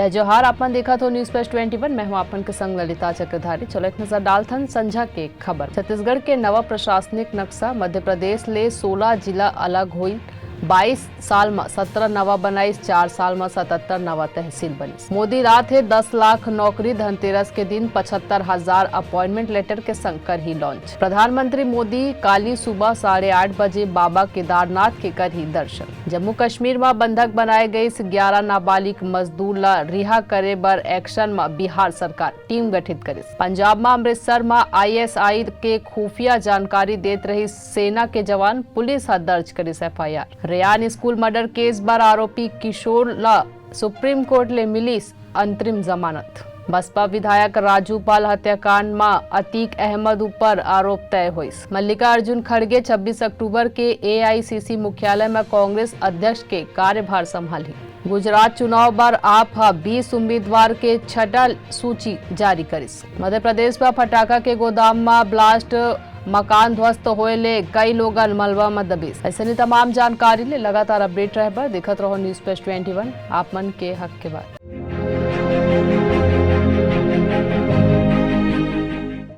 जय जोहार। आपन देखा तो न्यूज प्लस 21। मैं हूं आपन के संग ललिता चक्रधारी। चलो एक नजर डालथन संझा के खबर। छत्तीसगढ़ के नवा प्रशासनिक नक्शा मध्य प्रदेश ले 16 जिला अलग हुई। 22 साल में 17 नवा बनाईस, 4 साल में 77 नवा तहसील बनी। मोदी रात है 10 लाख नौकरी, धनतेरस के दिन 75,000 अपॉइंटमेंट लेटर के संग कर ही लॉन्च। प्रधानमंत्री मोदी काली सुबह 8:30 बजे बाबा केदारनाथ के कर ही दर्शन। जम्मू कश्मीर में बंधक बनाए गई 11 नाबालिग मजदूर ला रिहा करे बर एक्शन में बिहार सरकार टीम गठित करे। पंजाब में अमृतसर में ISI के खुफिया जानकारी देत रही सेना के जवान, पुलिस हा दर्ज करे FIR। Ryan school murder case बार आरोपी किशोर ला सुप्रीम कोर्ट ले मिली अंतरिम जमानत। बसपा विधायक राजू पाल हत्याकांड में अतीक अहमद ऊपर आरोप तय हुई। मल्लिकार्जुन खड़गे 26 अक्टूबर के AICC मुख्यालय में कांग्रेस अध्यक्ष के कार्यभार संभाली। गुजरात चुनाव बार आप 20 उम्मीदवार के छठा सूची जारी करिस। मध्य प्रदेश में फटाका के गोदाम में ब्लास्ट, मकान ध्वस्त होए ले कई लोगन मलबा में दबिस। ऐसे तमाम जानकारी ले लगातार अपडेट रहे बर देखत रहो न्यूज प्लस 21 आप मन के हक के बाद।